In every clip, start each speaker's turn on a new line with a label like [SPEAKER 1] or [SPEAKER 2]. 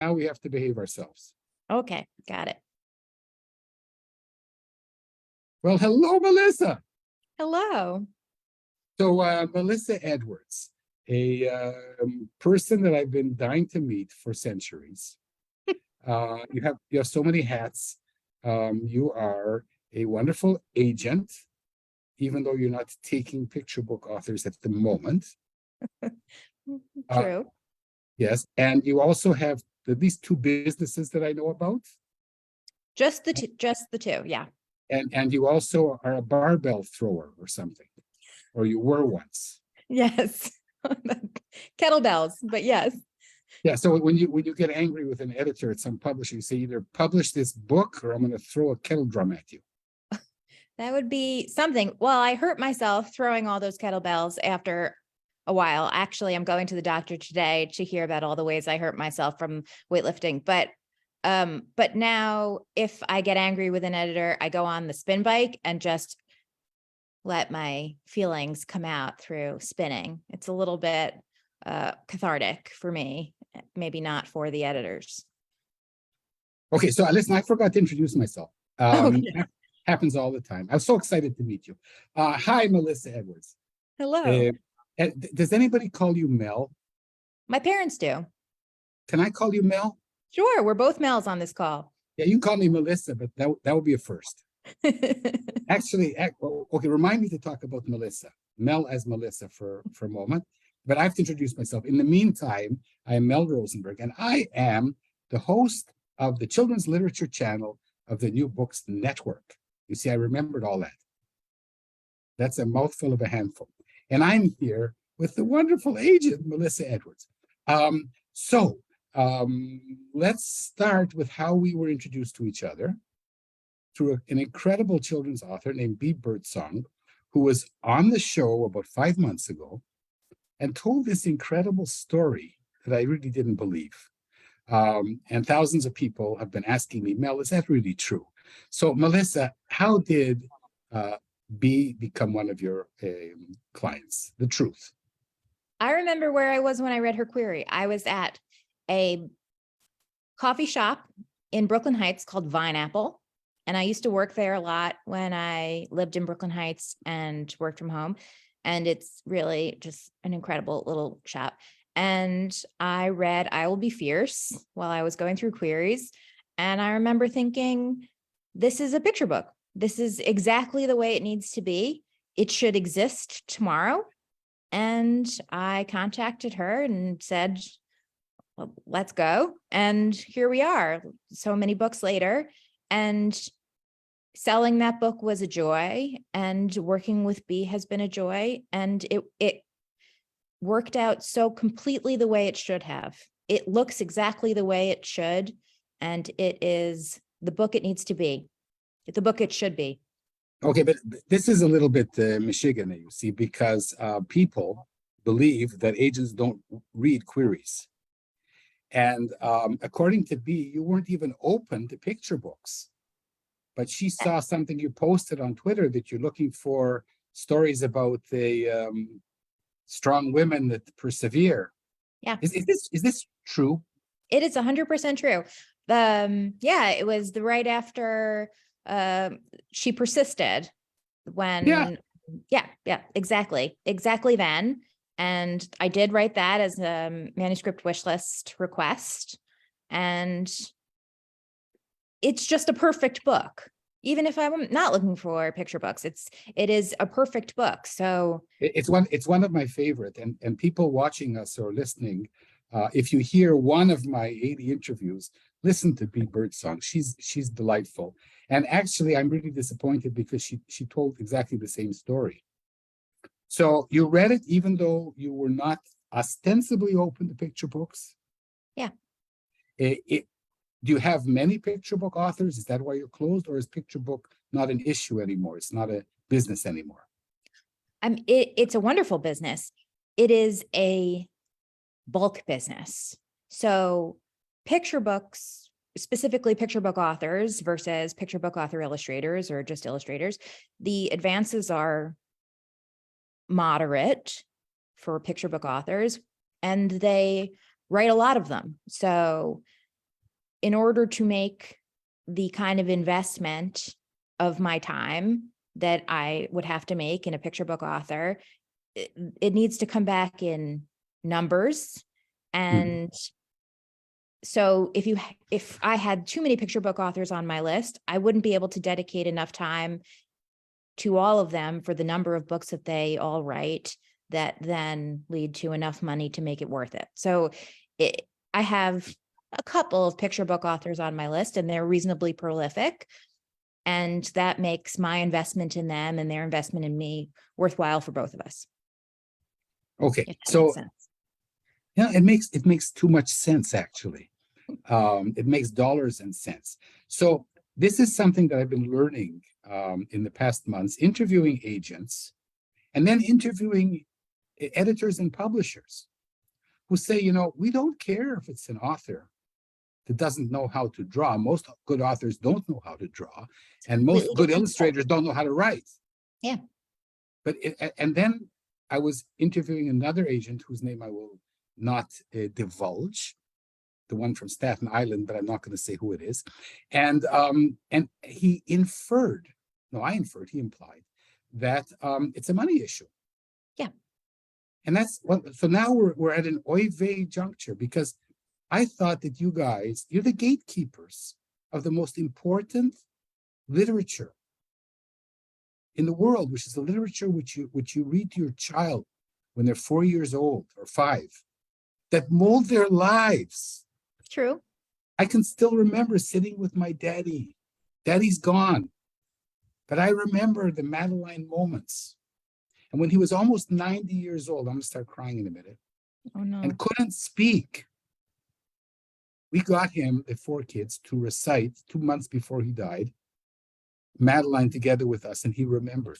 [SPEAKER 1] Now we have to behave ourselves.
[SPEAKER 2] Okay, got it.
[SPEAKER 1] Well, hello, Melissa.
[SPEAKER 2] Hello.
[SPEAKER 1] So, Melissa Edwards, a person that I've been dying to meet for centuries. You have so many hats. You are a wonderful agent, even though you're not taking picture book authors at the moment.
[SPEAKER 2] True.
[SPEAKER 1] Yes, and you also have at least two businesses that I know about.
[SPEAKER 2] Just the two. Yeah.
[SPEAKER 1] And you also are a barbell thrower or something, or you were once.
[SPEAKER 2] Yes. Kettlebells, but yes.
[SPEAKER 1] Yeah. So when you get angry with an editor at some publisher, you say either publish this book or I'm going to throw a kettle drum at you.
[SPEAKER 2] That would be something. Well, I hurt myself throwing all those kettlebells after a while. Actually, I'm going to the doctor today to hear about all the ways I hurt myself from weightlifting. But now if I get angry with an editor, I go on the spin bike and just let my feelings come out through spinning. It's a little bit cathartic for me, maybe not for the editors.
[SPEAKER 1] Okay, so listen, I forgot to introduce myself. Happens all the time. I'm so excited to meet you. Hi, Melissa Edwards.
[SPEAKER 2] Hello.
[SPEAKER 1] Does anybody call you Mel?
[SPEAKER 2] My parents do.
[SPEAKER 1] Can I call you Mel?
[SPEAKER 2] Sure, we're both Mels on this call.
[SPEAKER 1] Yeah, you can call me Melissa, but that would be a first. Actually, okay, remind me to talk about Melissa. Mel as Melissa for a moment. But I have to introduce myself. In the meantime, I am Mel Rosenberg, and I am the host of the Children's Literature Channel of the New Books Network. You see, I remembered all that. That's a mouthful of a handful. And I'm here with the wonderful agent, Melissa Edwards. Let's start with how we were introduced to each other through an incredible children's author named Bea Birdsong, who was on the show about 5 months ago and told this incredible story that I really didn't believe. And thousands of people have been asking me, Mel, is that really true? So, Melissa, how did Bea become one of your clients? The truth.
[SPEAKER 2] I remember where I was when I read her query. I was at a coffee shop in Brooklyn Heights called Vineapple. And I used to work there a lot when I lived in Brooklyn Heights and worked from home. And it's really just an incredible little shop. And I read I Will Be Fierce while I was going through queries. And I remember thinking, this is a picture book. This is exactly the way it needs to be. It should exist tomorrow. And I contacted her and said, well, let's go. And here we are, so many books later. And selling that book was a joy, and working with Bea has been a joy. And it worked out so completely the way it should have. It looks exactly the way it should. And it is the book it needs to be. The book it should be.
[SPEAKER 1] Okay, but this is a little bit Michigan, you see, because people believe that agents don't read queries. And according to Bea, you weren't even open to picture books. But she saw something you posted on Twitter that you're looking for stories about the strong women that persevere.
[SPEAKER 2] Yeah.
[SPEAKER 1] Is this true?
[SPEAKER 2] It is 100% true. It was right after she persisted when, exactly then. And I did write that as a manuscript wish list request. And it's just a perfect book. Even if I'm not looking for picture books, it is a perfect book. So
[SPEAKER 1] it's one of my favorite, and people watching us or listening, if you hear one of my 80 interviews, listen to Bea Birdsong. She's delightful. And actually, I'm really disappointed because she told exactly the same story. So you read it even though you were not ostensibly open to picture books?
[SPEAKER 2] Yeah.
[SPEAKER 1] Do you have many picture book authors? Is that why you're closed, or is picture book not an issue anymore? It's not a business anymore.
[SPEAKER 2] It's a wonderful business. It is a bulk business. So picture books, specifically picture book authors versus picture book author illustrators or just illustrators, the advances are moderate for picture book authors, and they write a lot of them. So in order to make the kind of investment of my time that I would have to make in a picture book author, it needs to come back in numbers. And so if I had too many picture book authors on my list, I wouldn't be able to dedicate enough time to all of them for the number of books that they all write that then lead to enough money to make it worth it. So I have a couple of picture book authors on my list, and they're reasonably prolific. And that makes my investment in them and their investment in me worthwhile for both of us.
[SPEAKER 1] Okay,
[SPEAKER 2] If that
[SPEAKER 1] so
[SPEAKER 2] makes sense.
[SPEAKER 1] yeah, it makes too much sense, actually. It makes dollars and cents. So this is something that I've been learning in the past months, interviewing agents and then interviewing editors and publishers who say, you know, we don't care if it's an author that doesn't know how to draw. Most good authors don't know how to draw, and most good illustrators don't know how to write.
[SPEAKER 2] Yeah.
[SPEAKER 1] But and then I was interviewing another agent whose name I will not divulge, the one from Staten Island, but I'm not going to say who it is. And he inferred, no, I inferred, he implied that it's a money issue.
[SPEAKER 2] Yeah.
[SPEAKER 1] And that's what, so now we're at an oy vey juncture, because I thought that you guys, you're the gatekeepers of the most important literature in the world, which is the literature which you read to your child when they're 4 years old or 5, that mold their lives.
[SPEAKER 2] True.
[SPEAKER 1] I can still remember sitting with my daddy. Daddy's gone, but I remember the Madeline moments. And when he was almost 90 years old, I'm gonna start crying in a minute,
[SPEAKER 2] Oh no.
[SPEAKER 1] and couldn't speak, we got him, the 4 kids, to recite 2 months before he died, Madeline together with us, and he remembered.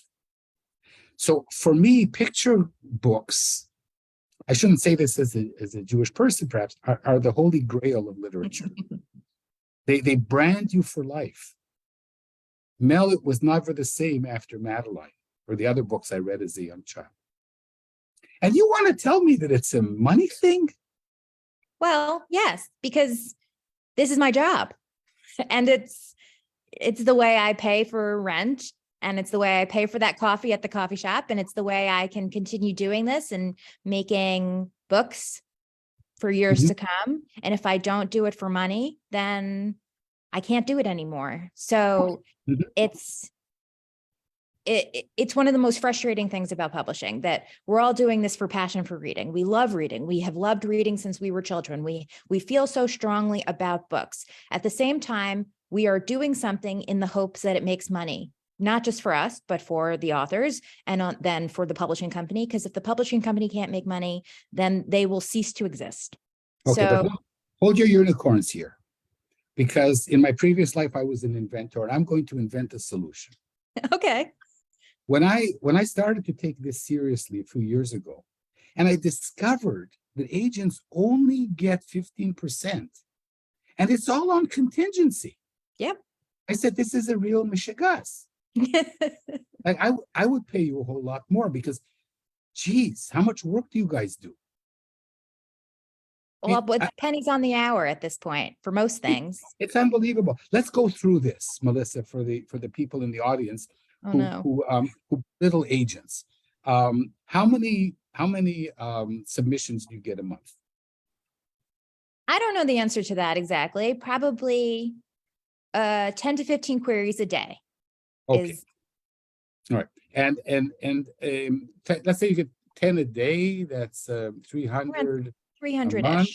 [SPEAKER 1] So for me, picture books, I shouldn't say this as a Jewish person, perhaps, are the holy grail of literature. They brand you for life. Mel, it was never the same after Madeline or the other books I read as a young child. And you want to tell me that it's a money thing?
[SPEAKER 2] Well, yes, because this is my job, and it's the way I pay for rent, and it's the way I pay for that coffee at the coffee shop, and it's the way I can continue doing this and making books for years to come. And if I don't do it for money, then I can't do it anymore. So it's one of the most frustrating things about publishing, that we're all doing this for passion for reading. We love reading. We have loved reading since we were children. We feel so strongly about books. At the same time, we are doing something in the hopes that it makes money, not just for us, but for the authors, and then for the publishing company. Because if the publishing company can't make money, then they will cease to exist.
[SPEAKER 1] Okay,
[SPEAKER 2] So,
[SPEAKER 1] but hold your unicorns here, because in my previous life, I was an inventor, and I'm going to invent a solution.
[SPEAKER 2] okay.
[SPEAKER 1] When I started to take this seriously a few years ago, and I discovered that agents only get 15%, and it's all on contingency.
[SPEAKER 2] Yep.
[SPEAKER 1] I said, this is a real mishigas. Like I would pay you a whole lot more, because, geez, how much work do you guys do?
[SPEAKER 2] Well, it's pennies on the hour at this point for most things.
[SPEAKER 1] It's unbelievable. Let's go through this, Melissa, for the people in the audience who little agents. How many submissions do you get a month?
[SPEAKER 2] I don't know the answer to that exactly. Probably 10 to 15 queries a day.
[SPEAKER 1] Okay. All right. And let's say you get 10 a day, that's 300
[SPEAKER 2] 300
[SPEAKER 1] a month,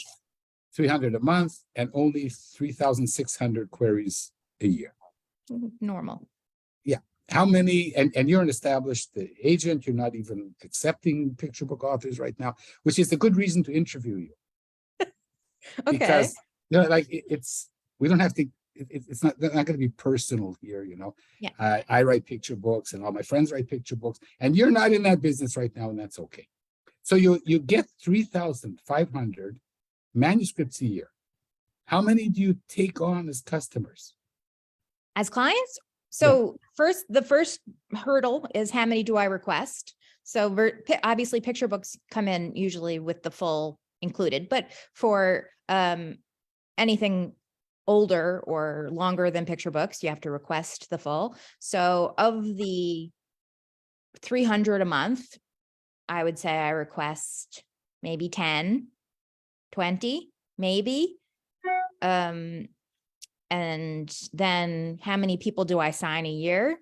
[SPEAKER 1] 300 a month, and only 3,600 queries a year.
[SPEAKER 2] Normal.
[SPEAKER 1] Yeah. How many, and you're an established agent, you're not even accepting picture book authors right now, which is a good reason to interview you.
[SPEAKER 2] Okay.
[SPEAKER 1] Because, you know, like we don't have to, it's not going to be personal here, you know.
[SPEAKER 2] Yeah.
[SPEAKER 1] I write picture books, and all my friends write picture books, and you're not in that business right now, and that's okay. So you get 3,500 manuscripts a year. How many do you take on as customers?
[SPEAKER 2] As clients? So the first hurdle is, how many do I request? So obviously picture books come in usually with the full included, but for anything older or longer than picture books, you have to request the full. So of the 300 a month, I would say I request maybe 10, 20, maybe. And then how many people do I sign a year?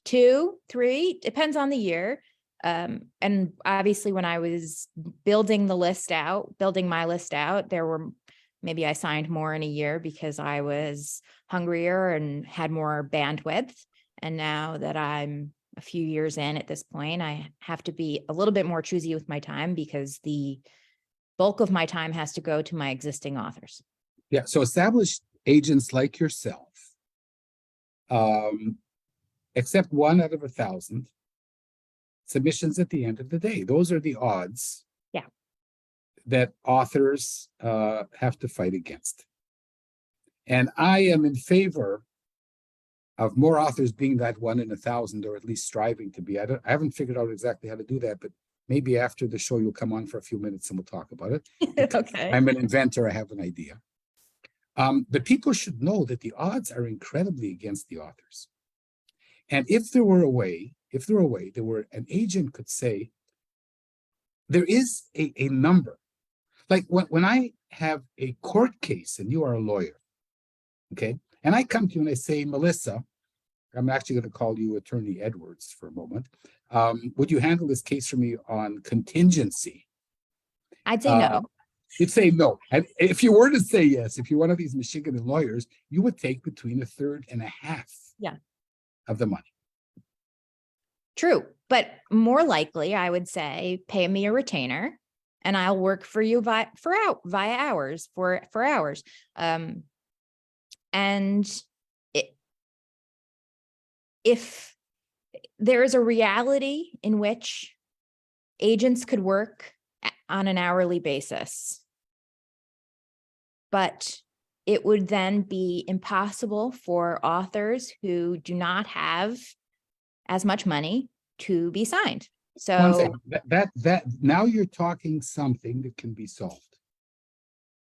[SPEAKER 2] 2, 3, depends on the year. And obviously when I was building my list out, there were, maybe I signed more in a year because I was hungrier and had more bandwidth. And now that I'm a few years in at this point, I have to be a little bit more choosy with my time because the bulk of my time has to go to my existing authors.
[SPEAKER 1] Yeah. So established agents like yourself, accept 1 out of 1,000 submissions at the end of the day. Those are the odds.
[SPEAKER 2] Yeah.
[SPEAKER 1] That authors have to fight against. And I am in favor of more authors being that 1 in 1,000, or at least striving to be. I haven't figured out exactly how to do that, but maybe after the show you'll come on for a few minutes and we'll talk about it.
[SPEAKER 2] Okay.
[SPEAKER 1] I'm an inventor. I have an idea. But people should know that the odds are incredibly against the authors. And if there were an agent could say, there is a number. Like when I have a court case and you are a lawyer, okay, and I come to you and I say, Melissa, I'm actually going to call you Attorney Edwards for a moment. Would you handle this case for me on contingency?
[SPEAKER 2] I'd say no.
[SPEAKER 1] You'd say no. And if you were to say yes, if you're one of these Michigan lawyers, you would take between 1/3 and 1/2 of the money.
[SPEAKER 2] True. But more likely, I would say, pay me a retainer and I'll work for you via hours. And if there is a reality in which agents could work on an hourly basis, but it would then be impossible for authors who do not have as much money to be signed. So
[SPEAKER 1] one thing, that now you're talking something that can be solved.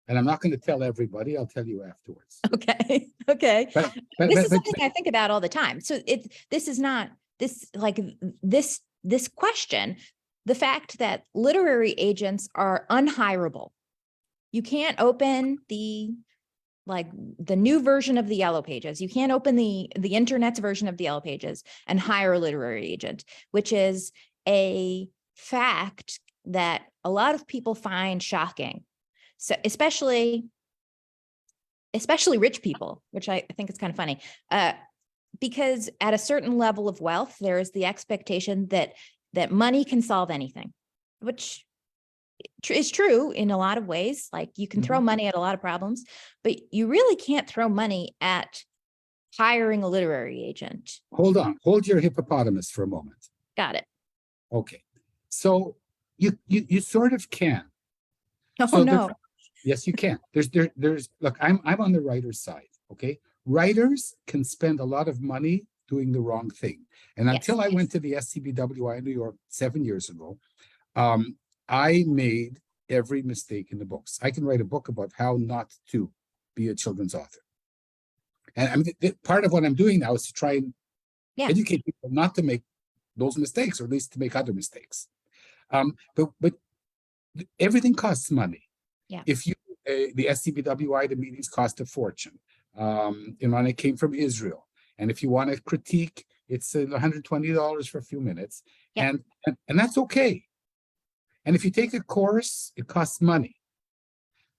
[SPEAKER 1] And I'm not going to tell everybody, I'll tell you afterwards.
[SPEAKER 2] Okay. This is something I think about all the time. So this question, the fact that literary agents are unhirable. You can't open the new version of the Yellow Pages. You can't open the internet's version of the Yellow Pages and hire a literary agent, which is a fact that a lot of people find shocking. So especially rich people, which I think is kind of funny, because at a certain level of wealth, there is the expectation that money can solve anything, which is true in a lot of ways. Like you can throw money at a lot of problems, but you really can't throw money at hiring a literary agent.
[SPEAKER 1] Hold on, hold your hippopotamus for a moment.
[SPEAKER 2] Got it.
[SPEAKER 1] Okay, so you sort of can.
[SPEAKER 2] Oh,
[SPEAKER 1] so
[SPEAKER 2] no.
[SPEAKER 1] Yes, you can. There's look, I'm on the writer's side. Okay, writers can spend a lot of money doing the wrong thing. And until I went to the SCBWI in New York 7 years ago, I made every mistake in the books. I can write a book about how not to be a children's author. And I mean, part of what I'm doing now is to try and educate people not to make those mistakes, or at least to make other mistakes. But everything costs money.
[SPEAKER 2] Yeah.
[SPEAKER 1] If you, the SCBWI, the meetings cost a fortune. And I came from Israel. And if you want to critique, it's $120 for a few minutes. Yeah. And that's okay. And if you take a course, it costs money.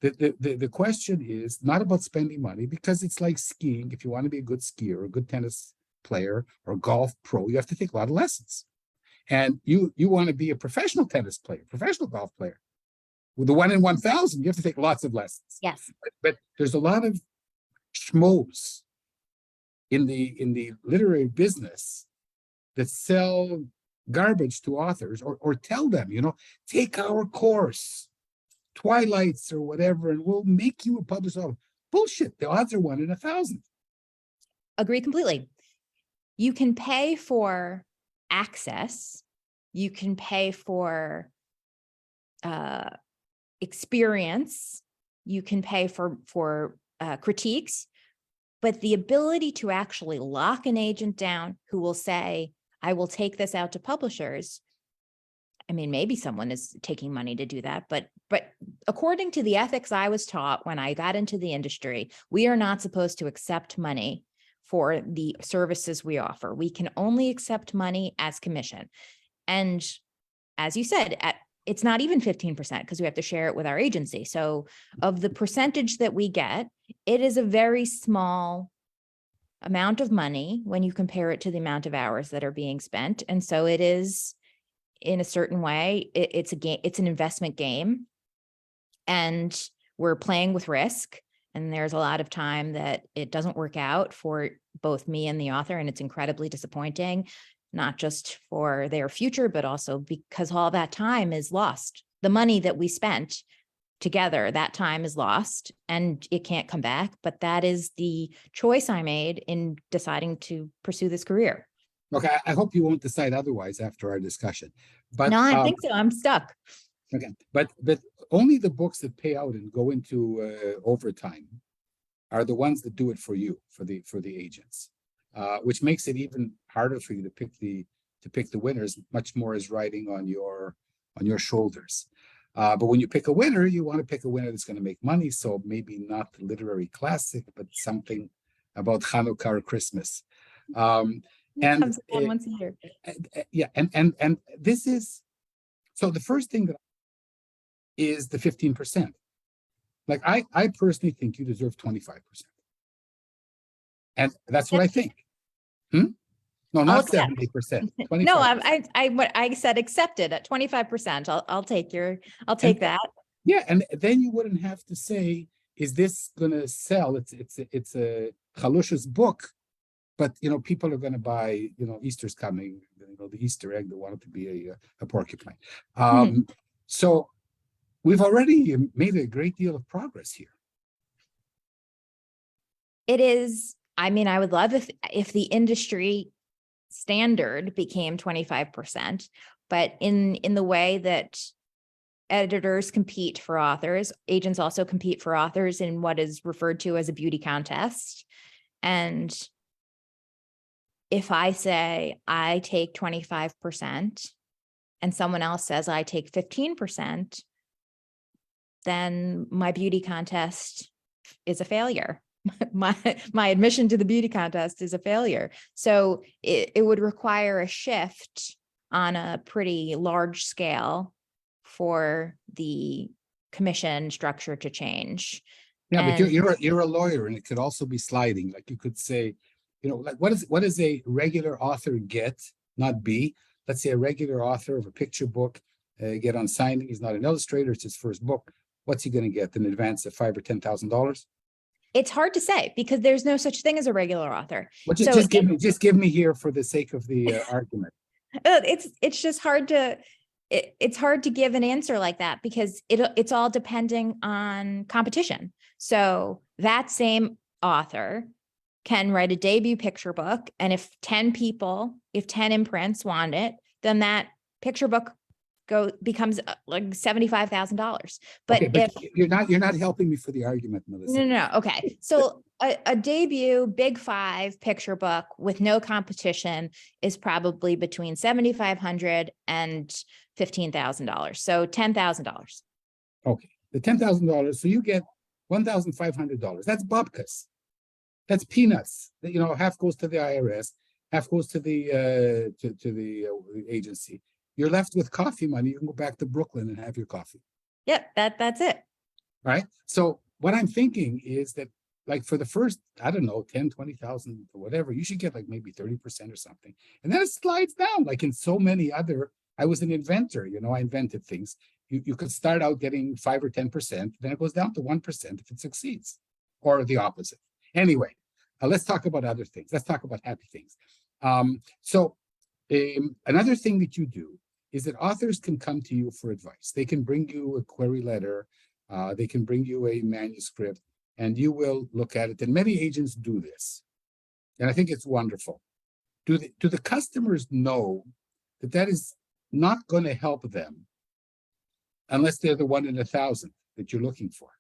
[SPEAKER 1] The question is not about spending money, because it's like skiing. If you want to be a good skier, or a good tennis player, or golf pro, you have to take a lot of lessons. And you want to be a professional tennis player, professional golf player, with the 1 in 1,000, you have to take lots of lessons.
[SPEAKER 2] Yes.
[SPEAKER 1] But there's a lot of schmoes in the literary business that sell garbage to authors, or tell them, take our course, Twilights or whatever, and we'll make you a published author. Bullshit. The odds are 1 in 1,000.
[SPEAKER 2] Agree completely. You can pay for access. You can pay for experience. You can pay for critiques, but the ability to actually lock an agent down who will say, I will take this out to publishers. I mean, maybe someone is taking money to do that, but according to the ethics I was taught when I got into the industry, we are not supposed to accept money for the services we offer. We can only accept money as commission. And as you said, it's not even 15% because we have to share it with our agency. So of the percentage that we get, it is a very small amount of money when you compare it to the amount of hours that are being spent. And so it is, in a certain way, it's a game, it's an investment game, and we're playing with risk. And there's a lot of time that it doesn't work out for both me and the author. And it's incredibly disappointing, not just for their future, but also because all that time is lost. The money that we spent together, that time is lost and it can't come back. But that is the choice I made in deciding to pursue this career.
[SPEAKER 1] Okay, I hope you won't decide otherwise after our discussion. But
[SPEAKER 2] No, I think so. I'm stuck.
[SPEAKER 1] okay, but only the books that pay out and go into overtime are the ones that do it for you, for the agents, which makes it even harder for you to pick the winners. Much more is riding on your shoulders. But when you pick a winner, you want to pick a winner that's going to make money. So maybe not the literary classic, but something about Hanukkah or Christmas. And
[SPEAKER 2] Comes once a year.
[SPEAKER 1] yeah, and this is so the first thing that is the 15%. Like I personally think you deserve 25%. And that's what I think. No, not 70%. 25%.
[SPEAKER 2] No, I said accepted at 25%. I'll take that.
[SPEAKER 1] Yeah, and then you wouldn't have to say, is this gonna sell? It's a Chalush's book, but people are gonna buy, Easter's coming, the Easter egg, they want it to be a porcupine. So we've already made a great deal of progress here.
[SPEAKER 2] It is, I mean, I would love if the industry standard became 25%, but in the way that editors compete for authors, agents also compete for authors in what is referred to as a beauty contest. And if I say I take 25% and someone else says I take 15%, then my beauty contest is a failure. My admission to the beauty contest is a failure. So it would require a shift on a pretty large scale for the commission structure to change.
[SPEAKER 1] Yeah, but you're a lawyer, and it could also be sliding. Like you could say, like what does a regular author get, not B? Let's say a regular author of a picture book get on signing. He's not an illustrator; it's his first book. What's he going to get in advance of $5,000 or $10,000?
[SPEAKER 2] It's hard to say because there's no such thing as a regular author.
[SPEAKER 1] Well, just give me here for the sake of the argument.
[SPEAKER 2] It's just hard to it's hard to give an answer like that because it's all depending on competition. So that same author can write a debut picture book, and if 10 imprints want it, then that picture book becomes like $75,000. But
[SPEAKER 1] okay,
[SPEAKER 2] if
[SPEAKER 1] you're not helping me for the argument, Melissa.
[SPEAKER 2] No. Okay. So a debut Big 5 picture book with no competition is probably between $7,500 and $15,000. So $10,000.
[SPEAKER 1] Okay. The $10,000. So you get $1,500. That's babkas. That's peanuts. Half goes to the IRS, half goes to the agency. You're left with coffee money. You can go back to Brooklyn and have your coffee.
[SPEAKER 2] Yep, that's it.
[SPEAKER 1] All right. So what I'm thinking is that, like, for the first, I don't know, 10, 20,000 or whatever, you should get like maybe 30% or something. And then it slides down. Like in so many other, I was an inventor, I invented things. You could start out getting 5 or 10%, then it goes down to 1% if it succeeds, or the opposite. Anyway, let's talk about other things. Let's talk about happy things. Another thing that you do is that authors can come to you for advice. They can bring you a query letter, they can bring you a manuscript, and you will look at it. And many agents do this. And I think it's wonderful. Do the customers know that is not going to help them unless they're the 1 in 1,000 that you're looking for?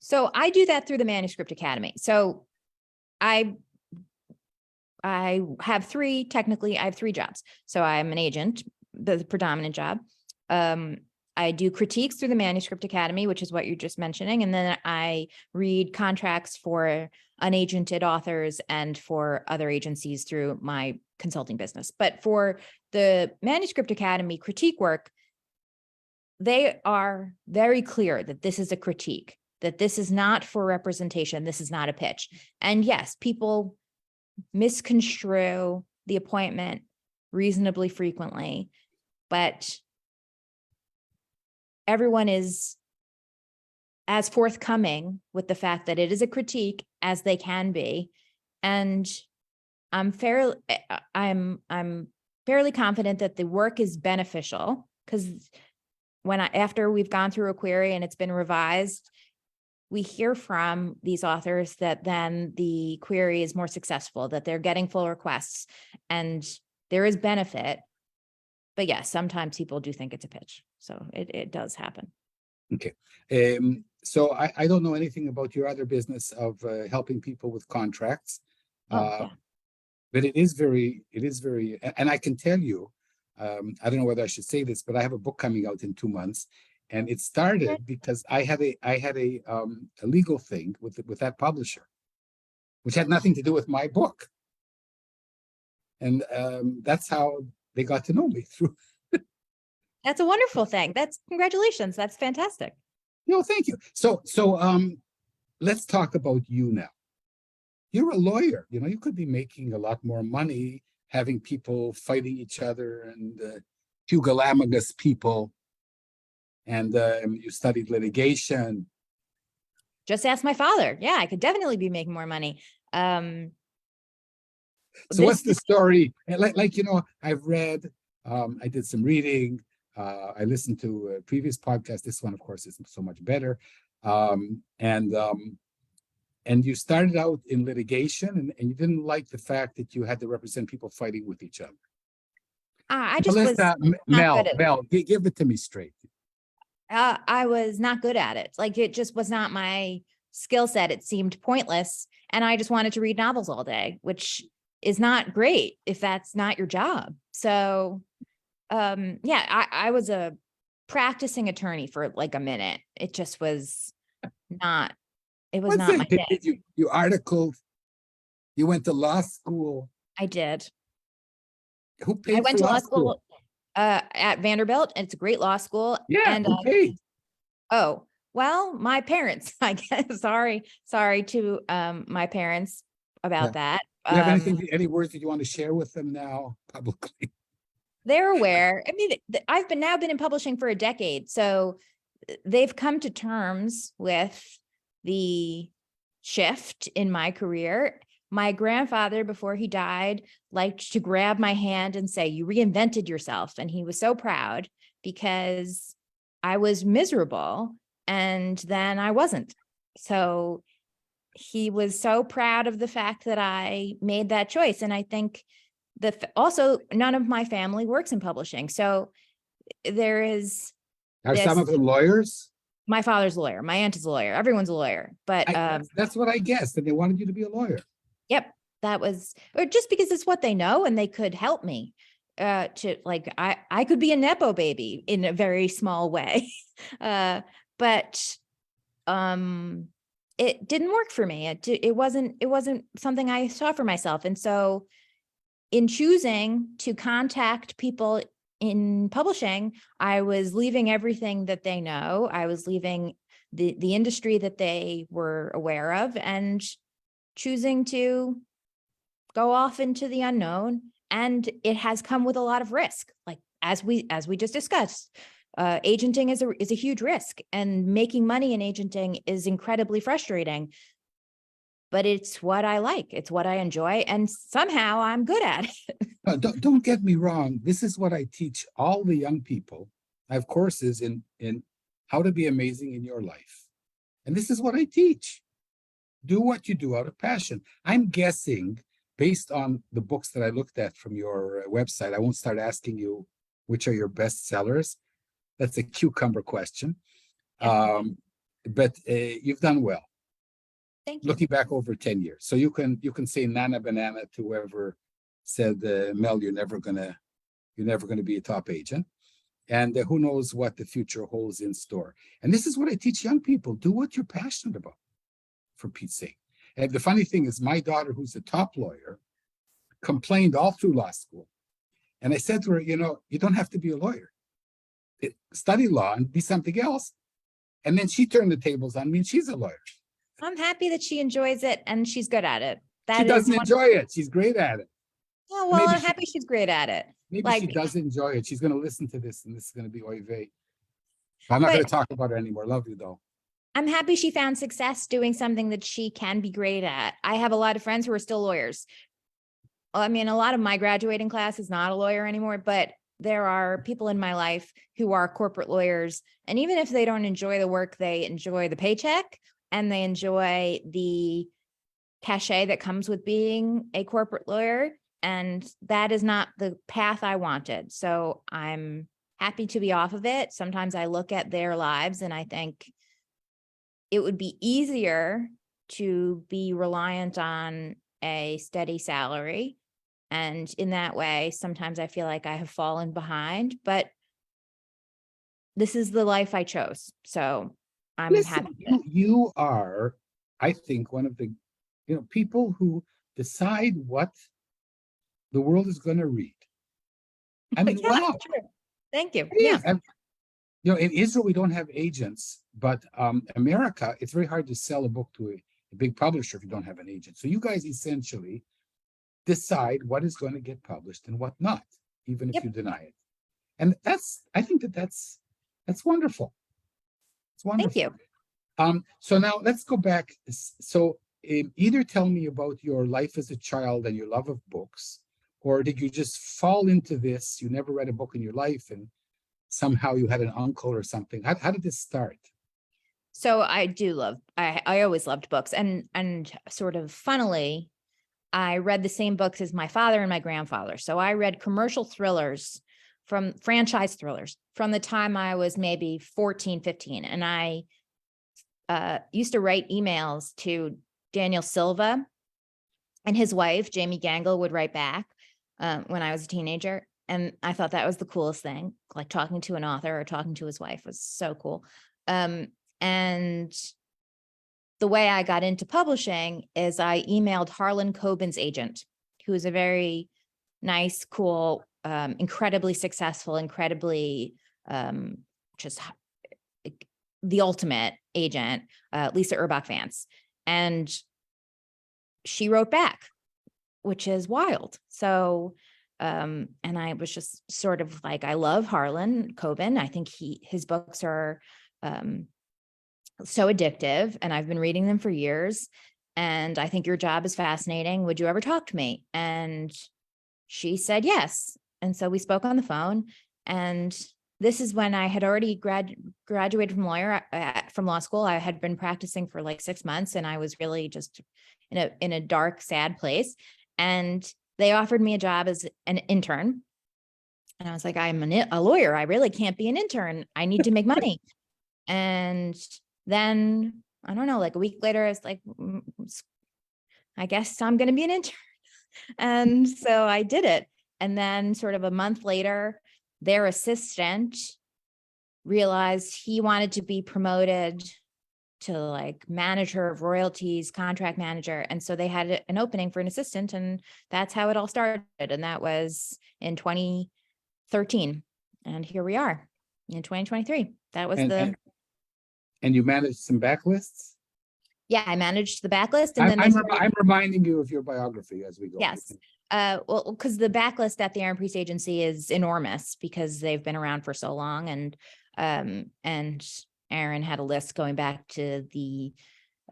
[SPEAKER 2] So I do that through the Manuscript Academy. So I have technically I have three jobs. So I'm an agent, the predominant job. I do critiques through the Manuscript Academy, which is what you're just mentioning. And then I read contracts for unagented authors and for other agencies through my consulting business. But for the Manuscript Academy critique work, they are very clear that this is a critique, that this is not for representation. This is not a pitch. And yes, people misconstrue the appointment reasonably frequently, but everyone is as forthcoming with the fact that it is a critique as they can be. And I'm fairly confident that the work is beneficial, because after we've gone through a query and it's been revised, we hear from these authors that then the query is more successful, that they're getting full requests, and there is benefit. But yes, sometimes people do think it's a pitch. So it does happen.
[SPEAKER 1] Okay. So I don't know anything about your other business of helping people with contracts.
[SPEAKER 2] Yeah.
[SPEAKER 1] But it is very, and I can tell you, I don't know whether I should say this, but I have a book coming out in 2 months, and it started because I had a legal thing with that publisher, which had nothing to do with my book, and that's how they got to know me through.
[SPEAKER 2] That's a wonderful thing. Congratulations. That's fantastic.
[SPEAKER 1] No, thank you. So let's talk about you now. You're a lawyer. You could be making a lot more money having people fighting each other and pugilamagous people. And you studied litigation.
[SPEAKER 2] Just ask my father. Yeah, I could definitely be making more money.
[SPEAKER 1] So what's the story? And I've read, I did some reading. I listened to a previous podcast. This one, of course, is so much better. And you started out in litigation, and you didn't like the fact that you had to represent people fighting with each other. Mel, give it to me straight.
[SPEAKER 2] I was not good at it. Like, it just was not my skill set. It seemed pointless. And I just wanted to read novels all day, which is not great if that's not your job. So, I was a practicing attorney for like a minute. It just was not, it was not my thing.
[SPEAKER 1] You articled, you went to law school.
[SPEAKER 2] I did.
[SPEAKER 1] Who paid
[SPEAKER 2] I went to law school at Vanderbilt, and it's a great law school.
[SPEAKER 1] Yeah,
[SPEAKER 2] and
[SPEAKER 1] who paid?
[SPEAKER 2] Oh, well, my parents, I guess. Sorry to my parents about that.
[SPEAKER 1] Do you have any words that you want to share with them now publicly?
[SPEAKER 2] They're aware. I mean, I've been in publishing for a decade, so they've come to terms with the shift in my career. My grandfather, before he died, liked to grab my hand and say, "You reinvented yourself." And he was so proud because I was miserable and then I wasn't. So he was so proud of the fact that I made that choice. And I think also none of my family works in publishing. So there is.
[SPEAKER 1] Are some of them lawyers?
[SPEAKER 2] My father's a lawyer. My aunt is a lawyer. Everyone's a lawyer. But
[SPEAKER 1] that's what I guessed. And they wanted you to be a lawyer.
[SPEAKER 2] Yep. Or just because it's what they know and they could help me. I could be a Nepo baby in a very small way. But it didn't work for me. It wasn't something I saw for myself. And so in choosing to contact people in publishing, I was leaving everything that they know. I was leaving the industry that they were aware of and choosing to go off into the unknown. And it has come with a lot of risk. Like, as we just discussed, agenting is a huge risk, and making money in agenting is incredibly frustrating. But it's what I like. It's what I enjoy. And somehow I'm good at it.
[SPEAKER 1] Don't get me wrong. This is what I teach all the young people. I have courses in how to be amazing in your life. And this is what I teach. Do what you do out of passion. I'm guessing, based on the books that I looked at from your website, I won't start asking you which are your best sellers. That's a cucumber question. but you've done well.
[SPEAKER 2] Thank you.
[SPEAKER 1] Looking back over 10 years. So you can say Nana Banana to whoever said, Mel, you're never gonna be a top agent. And who knows what the future holds in store. And this is what I teach young people: do what you're passionate about, for Pete's sake. And the funny thing is, my daughter, who's a top lawyer, complained all through law school. And I said to her, you don't have to be a lawyer. Study law and be something else. And then she turned the tables on me, and she's a lawyer.
[SPEAKER 2] I'm happy that she enjoys it and she's good at it.
[SPEAKER 1] She doesn't enjoy it. She's great at it.
[SPEAKER 2] Oh, well, I'm happy she's great at it.
[SPEAKER 1] Maybe she does enjoy it. She's going to listen to this, and this is going to be oy vey. I'm not going to talk about it anymore. Love you, though.
[SPEAKER 2] I'm happy she found success doing something that she can be great at. I have a lot of friends who are still lawyers. I mean, a lot of my graduating class is not a lawyer anymore, but there are people in my life who are corporate lawyers. And even if they don't enjoy the work, they enjoy the paycheck and they enjoy the cachet that comes with being a corporate lawyer. And that is not the path I wanted. So I'm happy to be off of it. Sometimes I look at their lives and I think it would be easier to be reliant on a steady salary. And in that way, sometimes I feel like I have fallen behind, but this is the life I chose. So I'm happy.
[SPEAKER 1] You are, I think, one of the people who decide what the world is going to read. I mean,
[SPEAKER 2] yeah,
[SPEAKER 1] wow.
[SPEAKER 2] True. Thank you.
[SPEAKER 1] Yeah. And, in Israel, we don't have agents, but America, it's very hard to sell a book to a big publisher if you don't have an agent. So you guys essentially decide what is going to get published and what not, even if you deny it. And I think that's wonderful. It's wonderful.
[SPEAKER 2] Thank you.
[SPEAKER 1] So now let's go back. So either tell me about your life as a child and your love of books, or did you just fall into this? You never read a book in your life and somehow you had an uncle or something. How did this start?
[SPEAKER 2] So I always loved books, and sort of funnily, I read the same books as my father and my grandfather. So I read commercial thrillers, from franchise thrillers, from the time I was maybe 14, 15. And I used to write emails to Daniel Silva, and his wife, Jamie Gangle, would write back when I was a teenager. And I thought that was the coolest thing, like talking to an author or talking to his wife was so cool. And the way I got into publishing is I emailed Harlan Coben's agent, who is a very nice, cool, incredibly successful, incredibly just the ultimate agent, Lisa Urbach Vance. And she wrote back, which is wild. So, and I was just sort of like, I love Harlan Coben. I think his books are so addictive, and I've been reading them for years. And I think your job is fascinating. Would you ever talk to me? And she said yes. And so we spoke on the phone. And this is when I had already graduated from law school. I had been practicing for like 6 months, and I was really just in a dark, sad place. And they offered me a job as an intern. And I was like, I'm a lawyer. I really can't be an intern. I need to make money. And then, I don't know, like a week later, I was like, I guess I'm going to be an intern. And so I did it. And then sort of a month later, their assistant realized he wanted to be promoted to like manager of royalties, contract manager. And so they had an opening for an assistant, and that's how it all started. And that was in 2013. And here we are in 2023. That was
[SPEAKER 1] and you managed some backlists?
[SPEAKER 2] Yeah, I managed the backlist. And then
[SPEAKER 1] I'm reminding you of your biography as we go.
[SPEAKER 2] Yes. Well, because the backlist at the Aaron Priest Agency is enormous because they've been around for so long. And Aaron had a list going back to the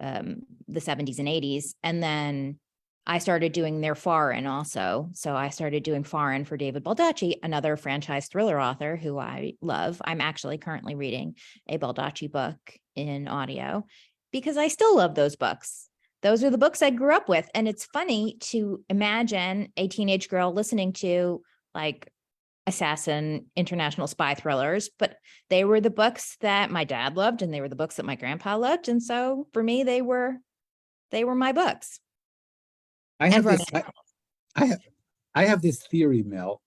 [SPEAKER 2] 70s and 80s. And then I started doing their foreign also. So I started doing foreign for David Baldacci, another franchise thriller author who I love. I'm actually currently reading a Baldacci book in audio because I still love those books. Those are the books I grew up with. And it's funny to imagine a teenage girl listening to like assassin, international spy thrillers, but they were the books that my dad loved and they were the books that my grandpa loved. And so for me, they were my books.
[SPEAKER 1] I
[SPEAKER 2] And
[SPEAKER 1] have this, I have, I have this theory, Mel.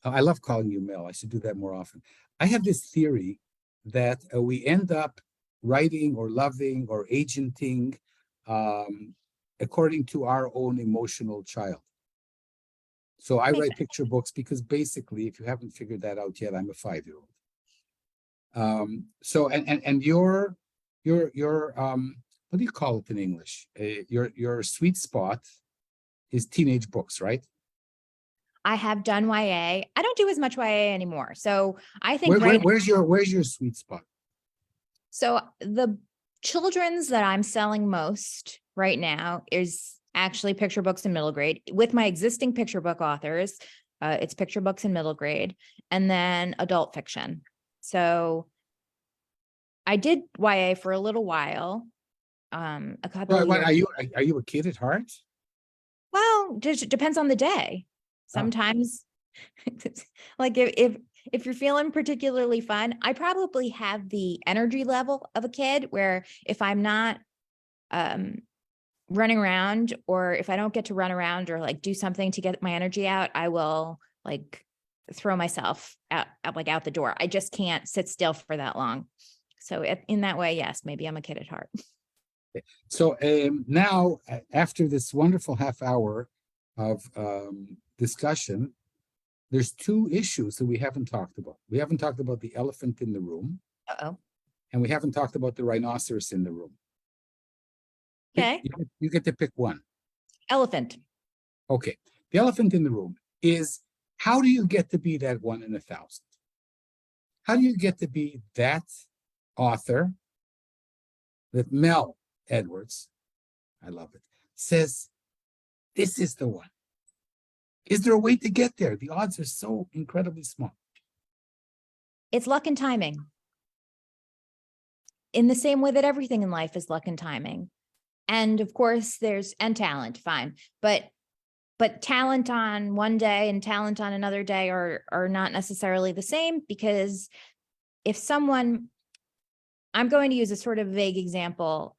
[SPEAKER 1] I love calling you Mel. I should do that more often. I have this theory that we end up writing or loving or agenting according to our own emotional child. So I write picture books because basically, if you haven't figured that out yet, I'm a 5-year-old. So and your what do you call it in English? Your sweet spot is teenage books, right?
[SPEAKER 2] I have done YA. I don't do as much YA anymore. So I think
[SPEAKER 1] where's your sweet spot?
[SPEAKER 2] So the children's that I'm selling most right now is actually picture books in middle grade. With my existing picture book authors, it's picture books in middle grade, and then adult fiction. So I did YA for a little while. A couple of years.
[SPEAKER 1] Are you a kid at heart?
[SPEAKER 2] Well, just depends on the day. Sometimes, like if you're feeling particularly fun, I probably have the energy level of a kid where if I'm not running around, or if I don't get to run around or like do something to get my energy out, I will like throw myself out the door. I just can't sit still for that long. So in that way, yes, maybe I'm a kid at heart.
[SPEAKER 1] So now, after this wonderful half hour of discussion, there's two issues that we haven't talked about. We haven't talked about the elephant in the room.
[SPEAKER 2] Uh-oh.
[SPEAKER 1] And we haven't talked about the rhinoceros in the room.
[SPEAKER 2] Okay.
[SPEAKER 1] You get to pick one.
[SPEAKER 2] Elephant.
[SPEAKER 1] Okay. The elephant in the room is, how do you get to be that 1 in 1,000? How do you get to be that author that Mel Edwards, I love it, says, this is the one? Is there a way to get there? The odds are so incredibly small.
[SPEAKER 2] It's luck and timing. In the same way that everything in life is luck and timing. And of course, and talent, fine. But talent on one day and talent on another day are not necessarily the same, because if someone, I'm going to use a sort of vague example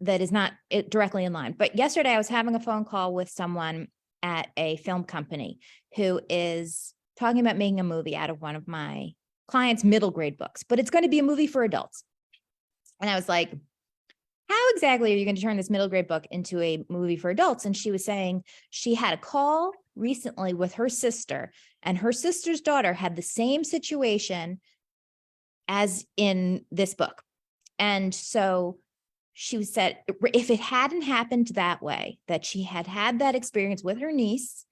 [SPEAKER 2] that is not directly in line. But yesterday I was having a phone call with someone at a film company who is talking about making a movie out of one of my clients' middle grade books, but it's going to be a movie for adults. And I was like, how exactly are you going to turn this middle grade book into a movie for adults? And she was saying she had a call recently with her sister, and her sister's daughter had the same situation as in this book. And so she said, if it hadn't happened that way, that she had that experience with her niece,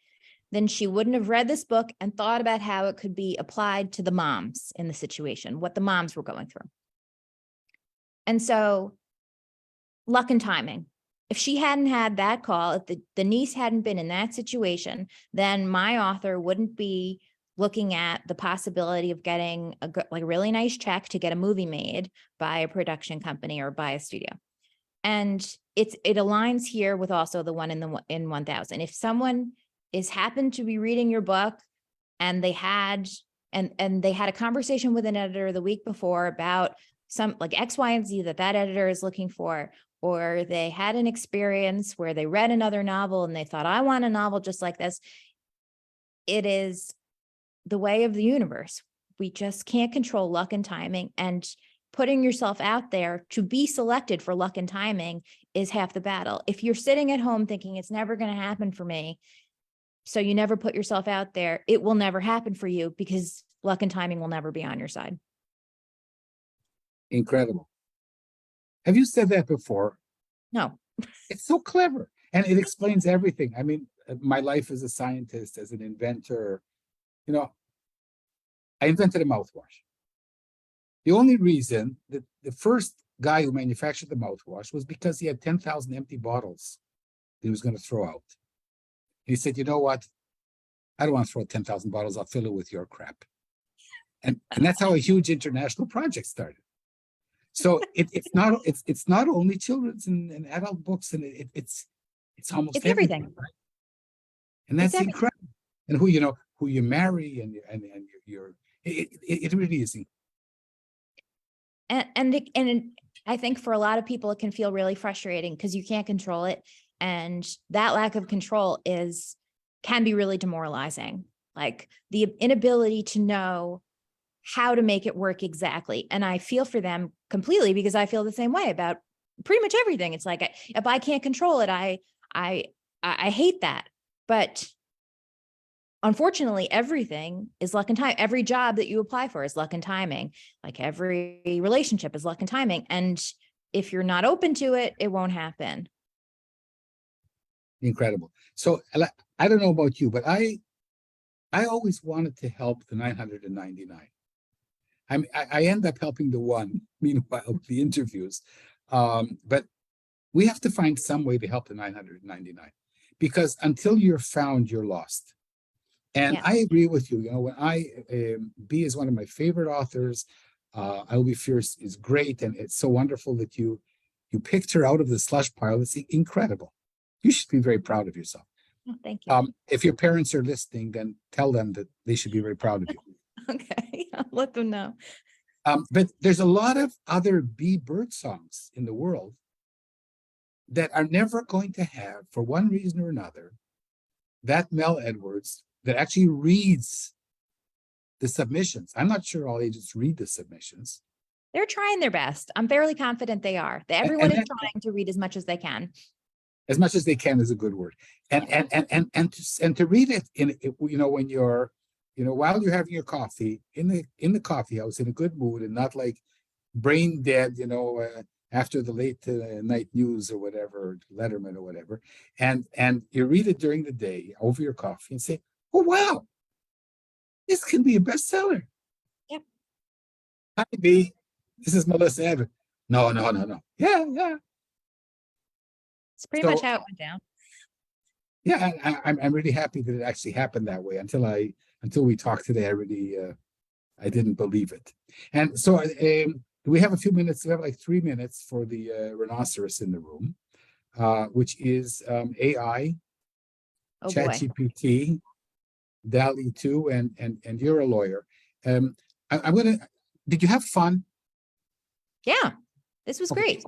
[SPEAKER 2] then she wouldn't have read this book and thought about how it could be applied to the moms in the situation, what the moms were going through. And so luck and timing. If she hadn't had that call, if the niece hadn't been in that situation, then my author wouldn't be looking at the possibility of getting a really nice check to get a movie made by a production company or by a studio. And it aligns here with also the 1 in 1,000. If someone happened to be reading your book and they had a conversation with an editor the week before about some like X, Y, and Z that editor is looking for, or they had an experience where they read another novel and they thought, I want a novel just like this. It is the way of the universe. We just can't control luck and timing, and putting yourself out there to be selected for luck and timing is half the battle. If you're sitting at home thinking it's never going to happen for me, so you never put yourself out there, it will never happen for you, because luck and timing will never be on your side.
[SPEAKER 1] Incredible. Have you said that before?
[SPEAKER 2] No.
[SPEAKER 1] It's so clever, and it explains everything. I mean, my life as a scientist, as an inventor, I invented a mouthwash. The only reason that the first guy who manufactured the mouthwash was because he had 10,000 empty bottles that he was going to throw out. He said, you know what? I don't want to throw 10,000 bottles. I'll fill it with your crap. And that's how a huge international project started. So it's not only children's and adult books, and it's almost
[SPEAKER 2] everything.
[SPEAKER 1] Right? And that's incredible. And who you marry, and it really is.
[SPEAKER 2] And I think for a lot of people, it can feel really frustrating because you can't control it. And that lack of control can be really demoralizing. Like the inability to know how to make it work exactly. And I feel for them completely because I feel the same way about pretty much everything. It's like, if I can't control it, I hate that. But unfortunately, everything is luck and time. Every job that you apply for is luck and timing. Like every relationship is luck and timing. And if you're not open to it, it won't happen.
[SPEAKER 1] Incredible. So I don't know about you, but I always wanted to help the 999. I end up helping the one, meanwhile, the interviews. But we have to find some way to help the 999, because until you're found, you're lost. And
[SPEAKER 2] Yeah.
[SPEAKER 1] I agree with you. You know, when B is one of my favorite authors. I Will Be Fierce is great, and it's so wonderful that you picked her out of the slush pile. It's incredible. You should be very proud of yourself.
[SPEAKER 2] Oh, thank you.
[SPEAKER 1] If your parents are listening, then tell them that they should be very proud of you.
[SPEAKER 2] Okay, I'll let them know.
[SPEAKER 1] But there's a lot of other B. Bird songs in the world that are never going to have, for one reason or another, that Mel Edwards that actually reads the submissions. I'm not sure all agents read the submissions.
[SPEAKER 2] They're trying their best. I'm fairly confident they are. Everyone is trying to read as much as they can.
[SPEAKER 1] As much as they can is a good word. And to read it in, you know, when you're, you know, while you're having your coffee in the coffee house in a good mood, and not like brain dead, you know, after the late night news or whatever, Letterman or whatever, and you read it during the day over your coffee and say, oh wow, this can be a bestseller.
[SPEAKER 2] Yep.
[SPEAKER 1] Hi B, this is Melissa Edwards. No. Yeah.
[SPEAKER 2] It's pretty much how it went down.
[SPEAKER 1] Yeah, I'm really happy that it actually happened that way. Until we talked today, I didn't believe it. And so we have a few minutes. We have like 3 minutes for the rhinoceros in the room, which is AI,
[SPEAKER 2] Oh boy.
[SPEAKER 1] ChatGPT, DALL-E 2, and you're a lawyer. I'm gonna. Did you have fun?
[SPEAKER 2] Yeah, this was great.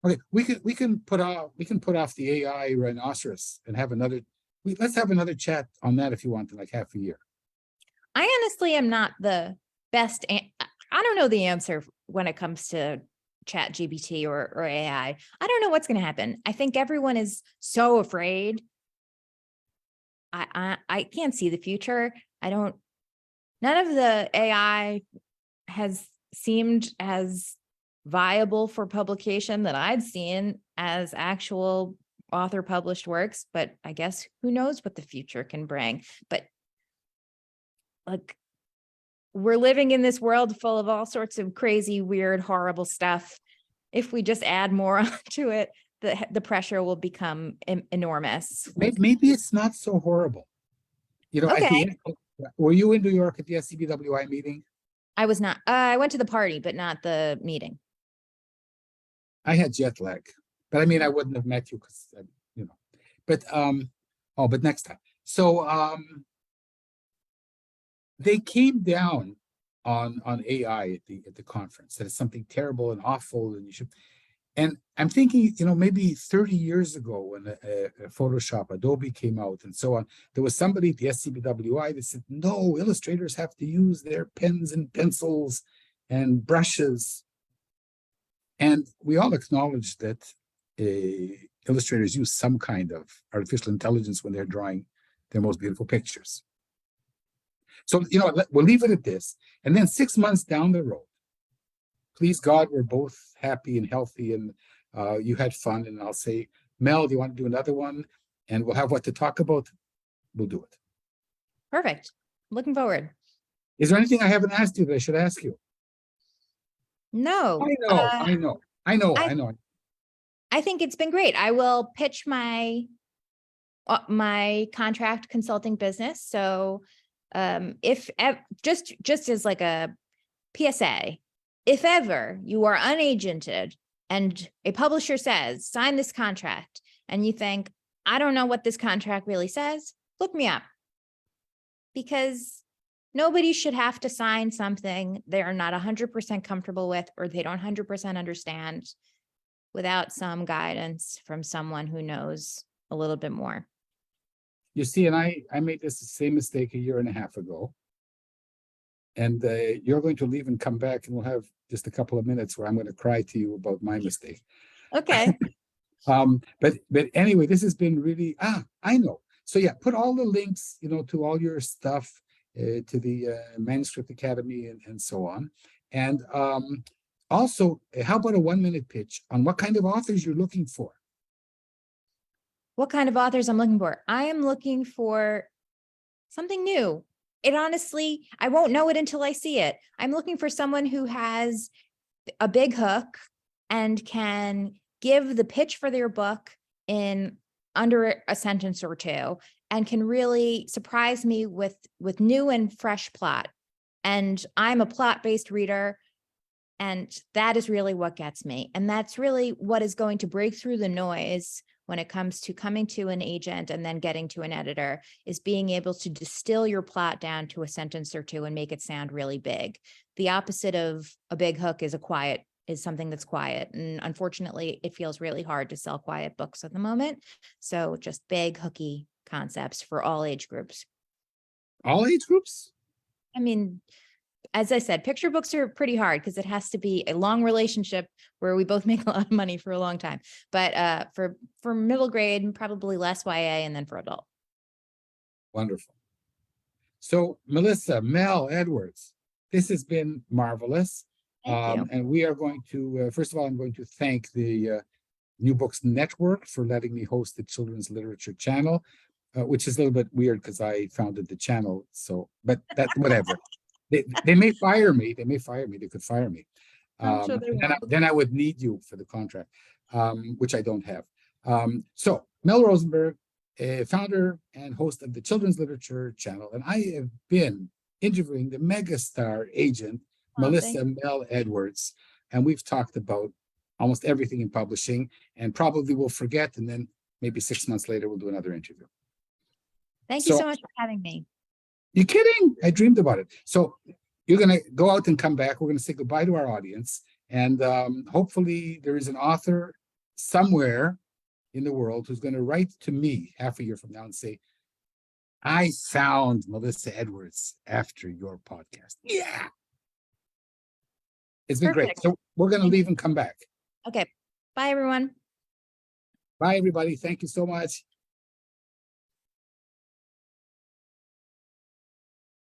[SPEAKER 1] Okay, we can put off the AI rhinoceros and have another. Let's have another chat on that if you want in like half a year.
[SPEAKER 2] I honestly am not the best. I don't know the answer when it comes to ChatGPT or AI. I don't know what's going to happen. I think everyone is so afraid. I can't see the future. None of the AI has seemed as viable for publication that I'd seen as actual author published works, but I guess who knows what the future can bring. But like, we're living in this world full of all sorts of crazy, weird, horrible stuff. If we just add more to it, the pressure will become enormous.
[SPEAKER 1] Maybe it's not so horrible. You know, at the
[SPEAKER 2] Okay.
[SPEAKER 1] end, were you in New York at the SCBWI meeting?
[SPEAKER 2] I was not. I went to the party, but not the meeting.
[SPEAKER 1] I had jet lag, but I mean, I wouldn't have met you because, you know, but but next time. So they came down on AI at the conference, that it's something terrible and awful, and you should. And I'm thinking, you know, maybe 30 years ago when Photoshop, Adobe came out and so on, there was somebody at the SCBWI that said, no, illustrators have to use their pens and pencils and brushes. And we all acknowledge that illustrators use some kind of artificial intelligence when they're drawing their most beautiful pictures. So, you know, we'll leave it at this. And then 6 months down the road, please God, we're both happy and healthy, and you had fun. And I'll say, Mel, do you want to do another one? And we'll have what to talk about. We'll do it.
[SPEAKER 2] Perfect. Looking forward.
[SPEAKER 1] Is there anything I haven't asked you that I should ask you?
[SPEAKER 2] No.
[SPEAKER 1] I know.
[SPEAKER 2] I think it's been great. I will pitch my contract consulting business. So if just as like a PSA, if ever you are unagented and a publisher says, sign this contract, and you think, I don't know what this contract really says, look me up. because nobody should have to sign something they're not 100% comfortable with or they don't 100% understand without some guidance from someone who knows a little bit more.
[SPEAKER 1] You see, and I made this same mistake a year and a half ago. And you're going to leave and come back, and we'll have just a couple of minutes where I'm going to cry to you about my mistake.
[SPEAKER 2] Okay.
[SPEAKER 1] But anyway, this has been really, I know. So yeah, put all the links, to all your stuff, to the Manuscript Academy and so on. And also, how about a 1-minute pitch on what kind of authors you're looking for?
[SPEAKER 2] What kind of authors I'm looking for? I am looking for something new. It honestly, I won't know it until I see it. I'm looking for someone who has a big hook and can give the pitch for their book in under a sentence or two and can really surprise me with new and fresh plot. And I'm a plot-based reader, and that is really what gets me. And that's really what is going to break through the noise when it comes to coming to an agent and then getting to an editor, is being able to distill your plot down to a sentence or two and make it sound really big. The opposite of a big hook is something that's quiet. And unfortunately, it feels really hard to sell quiet books at the moment. So just big hooky concepts for all age groups.
[SPEAKER 1] All age groups?
[SPEAKER 2] I mean, as I said, picture books are pretty hard because it has to be a long relationship where we both make a lot of money for a long time. But for middle grade, probably less YA, and then for adult.
[SPEAKER 1] Wonderful. So Melissa, Mel Edwards, this has been marvelous.
[SPEAKER 2] Thank you.
[SPEAKER 1] And we are going to, first of all, I'm going to thank the New Books Network for letting me host the Children's Literature channel, which is a little bit weird because I founded the channel. So, but that's whatever. They may fire me. They may fire me. They could fire me.
[SPEAKER 2] I'm sure they
[SPEAKER 1] then I would need you for the contract, which I don't have. So Mel Rosenberg, founder and host of the Children's Literature channel, and I have been interviewing the megastar agent, Melissa Mel Edwards, and we've talked about almost everything in publishing, and probably we'll forget, and then maybe 6 months later we'll do another interview.
[SPEAKER 2] Thank you so much for having me.
[SPEAKER 1] You kidding? I dreamed about it. So you're going to go out and come back. We're going to say goodbye to our audience. And hopefully there is an author somewhere in the world who's going to write to me half a year from now and say, I found Melissa Edwards after your podcast. Yeah. It's been great. So we're going to leave and come back.
[SPEAKER 2] Okay. Bye, everyone.
[SPEAKER 1] Bye, everybody. Thank you so much.